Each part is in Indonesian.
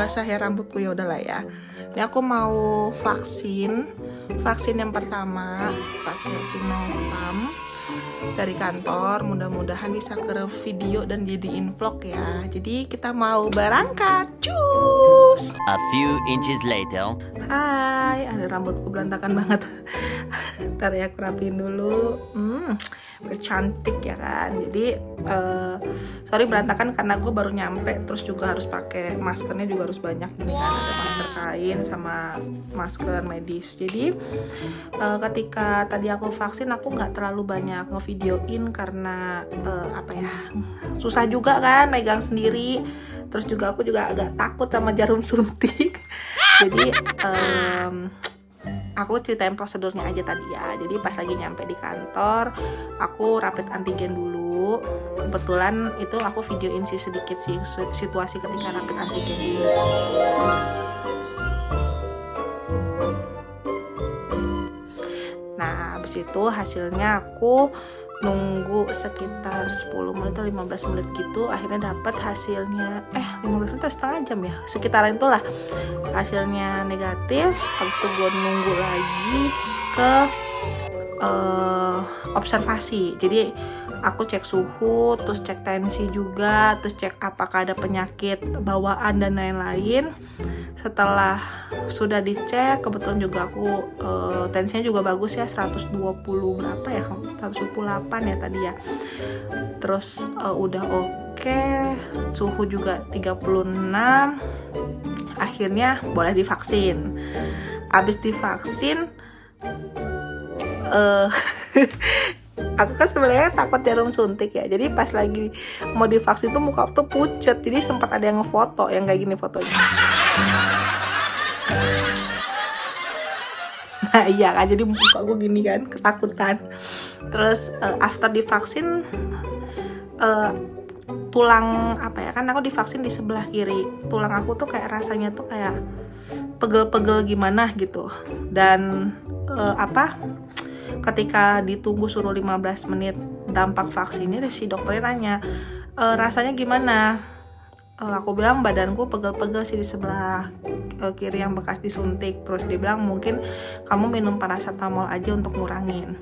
Basah ya rambutku, ya udahlah ya. Ini aku mau vaksin yang pertama pakai Sinovac dari kantor. Mudah-mudahan bisa ke video dan jadiin vlog ya. Jadi kita mau berangkat. Cus. A few inches later. Hai, ada rambutku berantakan banget. Ntar ya aku rapiin dulu. Biar cantik ya kan. Jadi sorry berantakan karena gue baru nyampe. Terus juga harus pakai maskernya juga harus banyak ini kan. Ada masker kain sama masker medis. Jadi ketika tadi aku vaksin, aku nggak terlalu banyak ngevideoin karena susah juga kan megang sendiri. Terus juga aku juga agak takut sama jarum suntik. Jadi aku ceritain prosedurnya aja tadi ya. Jadi pas lagi nyampe di kantor, aku rapid antigen dulu. Kebetulan itu aku videoin sih sedikit sih situasi ketika rapid antigen dulu. Nah, habis itu hasilnya aku nunggu sekitar 10 menit atau 15 menit gitu. Akhirnya dapat hasilnya 15 menit atau setengah jam ya, sekitaran itulah. Hasilnya negatif. Habis itu gue nunggu lagi ke observasi. Jadi aku cek suhu, terus cek tensi juga, terus cek apakah ada penyakit bawaan dan lain-lain. Setelah sudah dicek, kebetulan juga aku tensinya juga bagus ya, 120 berapa ya, 128 ya tadi ya. Terus udah oke, suhu juga 36. Akhirnya boleh divaksin. Abis divaksin aku kan sebenarnya takut jarum suntik ya. Jadi pas lagi mau divaksin tuh muka tuh pucet. Jadi sempat ada yang ngefoto yang kayak gini fotonya. Nah iya kan, jadi muka gue gini kan, ketakutan. Terus after divaksin tulang kan aku divaksin di sebelah kiri. Tulang aku tuh kayak rasanya tuh kayak pegel-pegel gimana gitu. Dan ketika ditunggu suruh 15 menit dampak vaksinnya, si dokternya nanya rasanya gimana. Aku bilang badanku pegel-pegel sih di sebelah kiri yang bekas disuntik. Terus dia bilang mungkin kamu minum paracetamol aja untuk ngurangin.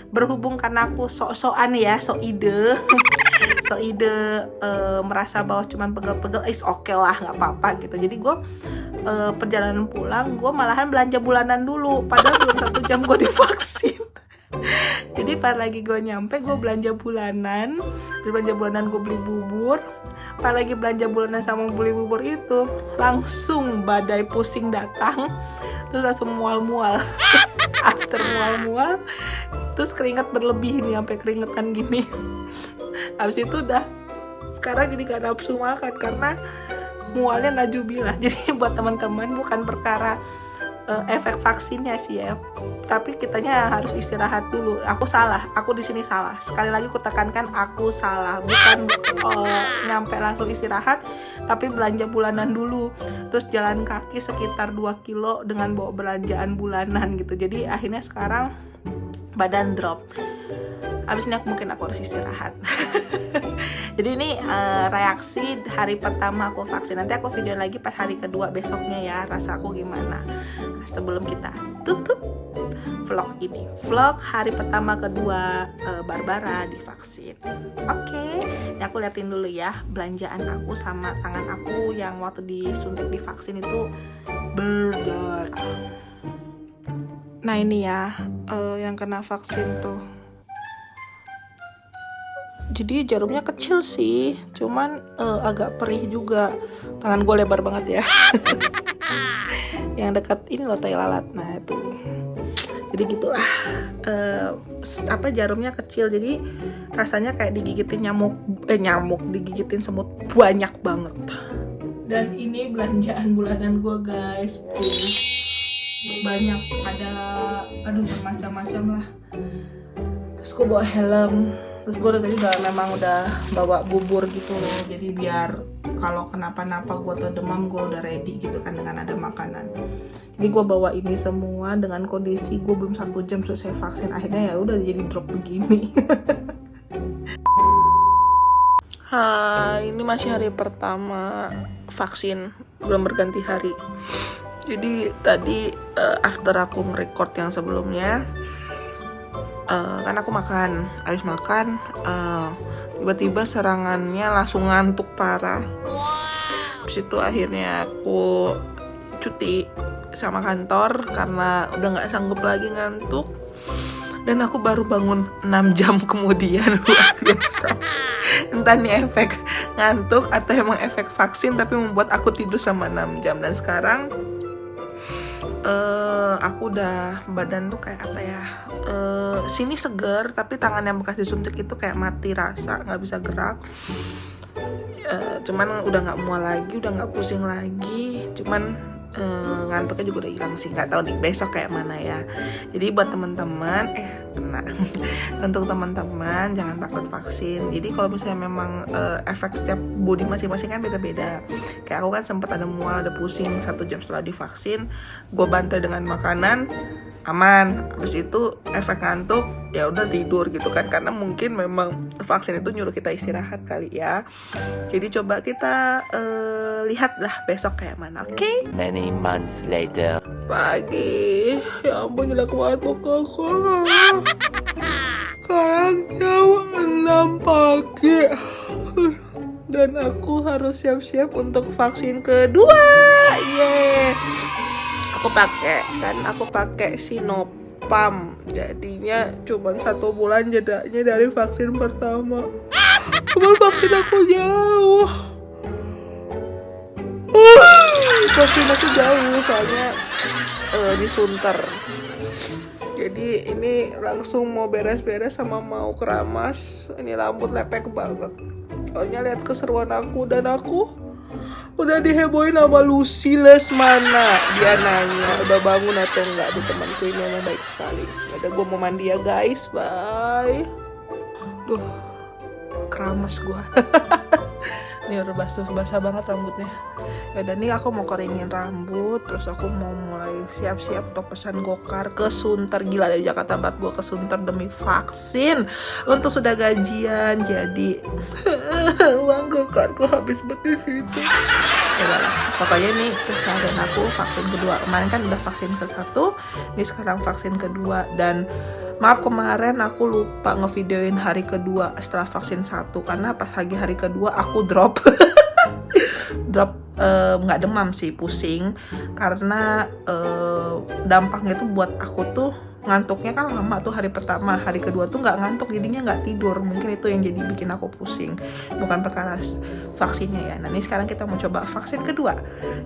Berhubung karena aku sok-sokan ya, sok ide merasa bahwa cuman pegel-pegel is oke lah, nggak apa-apa gitu. Jadi gue perjalanan pulang gue malahan belanja bulanan dulu, padahal belum 1 jam gue divaksin. Jadi pas lagi gue nyampe, gue belanja bulanan gue beli bubur. Pas lagi belanja bulanan sama beli bubur itu, langsung badai pusing datang. Terus langsung mual-mual. After mual-mual, terus keringat berlebih nih, sampai keringetan gini. Habis itu udah, sekarang jadi gak nafsu makan karena mualnya najubilah. Jadi buat teman-teman, bukan perkara efek vaksinnya sih ya, tapi kitanya harus istirahat dulu. Aku di sini salah. Sekali lagi aku tekankan, aku salah. Bukan nyampe langsung istirahat, tapi belanja bulanan dulu. Terus jalan kaki sekitar 2 kilo dengan bawa belanjaan bulanan gitu. Jadi akhirnya sekarang badan drop. Abis ini mungkin aku harus istirahat. Jadi ini reaksi hari pertama aku vaksin. Nanti aku video lagi pas hari kedua besoknya ya, rasa aku gimana. Sebelum kita tutup vlog ini, vlog hari pertama kedua Barbara divaksin. Oke, ini aku liatin dulu ya belanjaan aku sama tangan aku yang waktu disuntik divaksin itu berdarah. Nah ini ya yang kena vaksin tuh. Jadi jarumnya kecil sih, cuman agak perih juga. Tangan gue lebar banget ya. Yang dekat ini loh, tai lalat. Nah itu. Jadi gitulah. Jarumnya kecil, jadi rasanya kayak digigitin nyamuk, digigitin semut banyak banget. Dan ini belanjaan bulanan gue guys. Banyak, ada bermacam-macam lah. Terus gue bawa helm. Terus gue tadi memang udah bawa bubur gitu. Jadi biar kalau kenapa-napa gue tuh demam, gue udah ready gitu kan dengan ada makanan. Jadi gue bawa ini semua dengan kondisi gue belum 1 jam selesai vaksin. Akhirnya ya udah jadi drop begini. Hai, ini masih hari pertama vaksin, belum berganti hari. Jadi tadi after aku nge-record yang sebelumnya, kan aku makan, habis makan tiba-tiba serangannya langsung ngantuk parah. Terus itu akhirnya aku cuti sama kantor karena udah nggak sanggup lagi ngantuk. Dan aku baru bangun 6 jam kemudian. Luar biasa. Entah nih efek ngantuk atau emang efek vaksin, tapi membuat aku tidur sama 6 jam. Dan sekarang aku udah, badan tuh kayak apa ya, sini seger, tapi tangan yang bekas disuntik itu kayak mati rasa, nggak bisa gerak. Cuman udah nggak mual lagi, udah nggak pusing lagi. Cuman ngantuknya juga udah hilang sih. Nggak tahu nih besok kayak mana ya. Jadi buat teman-teman untuk teman-teman jangan takut vaksin. Jadi kalau misalnya memang efek setiap body masing-masing kan beda-beda. Kayak aku kan sempat ada mual, ada pusing 1 jam setelah divaksin. Gue bantai dengan makanan, aman. Habis itu efek ngantuk, ya udah tidur gitu kan, karena mungkin memang vaksin itu nyuruh kita istirahat kali ya. Jadi coba kita lihatlah besok kayak mana, oke? Many months later. Pagi, ya ampun jelek banget mukaku. Sekarang jam 6 pagi dan aku harus siap-siap untuk vaksin kedua. Yeay. Aku pakai Sinopharm, jadinya cuma 1 bulan jedanya dari vaksin pertama. Cuman vaksin aku jauh. Vaksin aku jauh soalnya di Sunter. Jadi ini langsung mau beres-beres sama mau keramas. Ini rambut lepek banget. Soalnya lihat keseruan aku, dan aku udah dihebohin sama Lucy Lesmana. Dia nanya udah bangun atau enggak. Aduh, temanku ini memang baik sekali. Udah, gue mau mandi ya guys, bye. Duh, keramas gue. Ini udah basah banget rambutnya. Yaudah nih aku mau keringin rambut. Terus aku mau mulai siap-siap untuk pesan gokar ke Sunter. Gila, dari Jakarta banget gue ke Sunter demi vaksin. Untuk sudah gajian, jadi uang gokarku habis di situ. Yaudahlah, pokoknya nih keseharian aku vaksin kedua. Kemarin kan udah vaksin ke-1, ini sekarang vaksin kedua. Dan maaf kemarin aku lupa ngevideoin hari kedua setelah vaksin 1, karena pas lagi hari kedua aku drop. Nggak demam sih, pusing, karena dampaknya tuh buat aku tuh ngantuknya kan lama tuh hari pertama. Hari kedua tuh nggak ngantuk, jadinya nggak tidur. Mungkin itu yang jadi bikin aku pusing, bukan perkara vaksinnya ya. Nah ini sekarang kita mau coba vaksin kedua.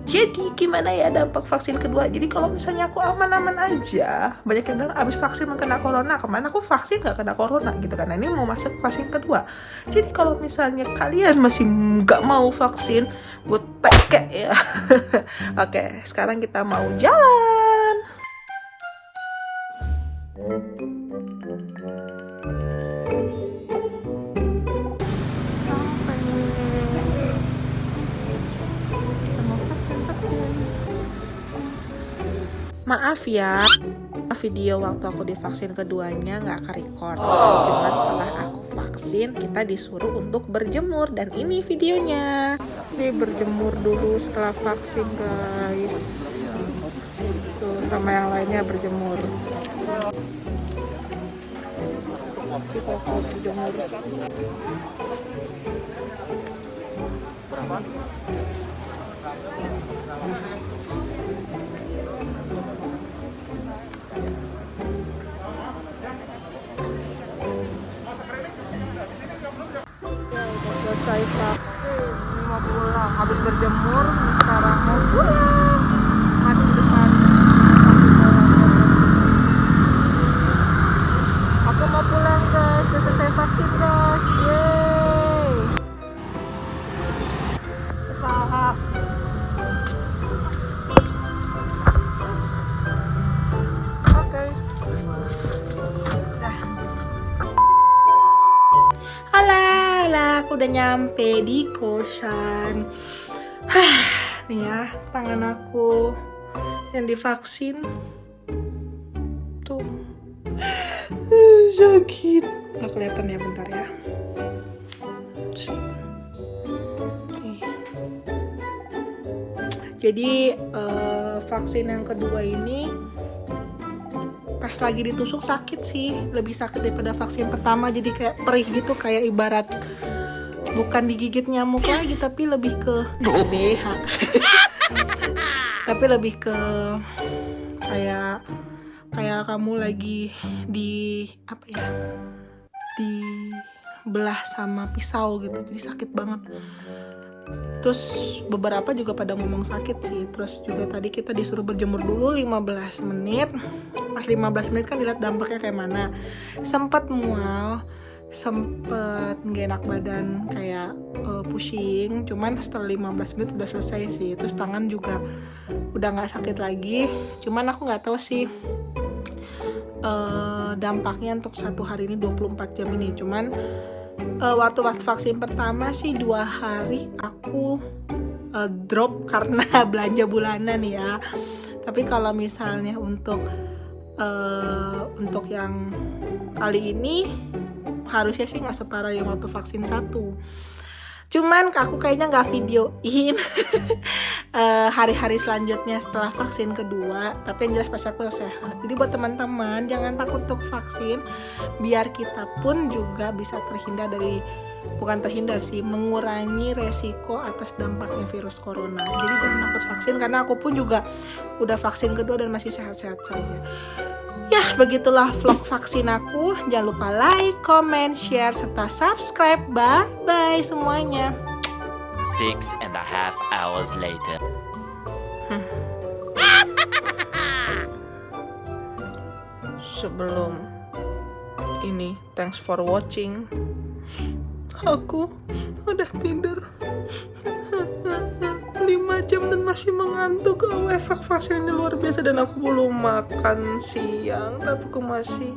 Jadi gimana ya dampak vaksin kedua? Jadi kalau misalnya aku aman-aman aja, banyak yang bilang abis vaksin kena corona. Kemana aku vaksin nggak kena corona gitu kan. Nah ini mau masuk vaksin kedua. Jadi kalau misalnya kalian masih nggak mau vaksin, gue teke ya. Oke, sekarang kita mau jalan. Maaf ya, video waktu aku divaksin keduanya nggak ke-record. Cuma setelah aku vaksin, kita disuruh untuk berjemur. Dan ini videonya. Ini berjemur dulu setelah vaksin guys. Tuh, sama yang lainnya berjemur. Kita mau berjemur. Berapa? Selesai vaksin, ini mau pulang. Habis berjemur, sekarang mau pulang. Masih di depan. Aku mau pulang guys, udah selesai vaksin guys. Yeay. Usaha. udah nyampe di kosan. Nih ya, tangan aku yang divaksin tuh sakit. Gak kelihatan ya, bentar ya. Nih. Jadi vaksin yang kedua ini pas lagi ditusuk sakit sih, lebih sakit daripada vaksin pertama. Jadi kayak perih gitu, kayak ibarat bukan digigit nyamuk lagi, tapi lebih ke BH. Tapi lebih ke kayak kamu lagi di apa ya, dibelah sama pisau gitu, jadi sakit banget. Terus beberapa juga pada ngomong sakit sih. Terus juga tadi kita disuruh berjemur dulu 15 menit. Pas 15 menit kan dilihat dampaknya kayak mana. Sempat mual, sempet gak enak badan, kayak pusing. Cuman setelah 15 menit udah selesai sih. Terus tangan juga udah gak sakit lagi. Cuman aku gak tahu sih dampaknya untuk satu hari ini, 24 jam ini. Cuman waktu vaksin pertama sih 2 hari aku drop karena belanja bulanan ya. Tapi kalau misalnya untuk yang kali ini harusnya sih nggak separah yang waktu vaksin 1. Cuman aku kayaknya nggak videoin hari-hari selanjutnya setelah vaksin kedua. Tapi yang jelas pasti aku sehat. Jadi buat teman-teman jangan takut untuk vaksin, biar kita pun juga bisa mengurangi resiko atas dampaknya virus corona. Jadi jangan takut vaksin, karena aku pun juga udah vaksin kedua dan masih sehat-sehat saja. Ya, begitulah vlog vaksin aku. Jangan lupa like, comment, share, serta subscribe. Bye-bye semuanya. 6.5 hours later. Sebelum ini, thanks for watching. Aku udah tidur 5 jam dan masih mengantuk. Efek vaksinnya luar biasa, dan aku belum makan siang tapi aku masih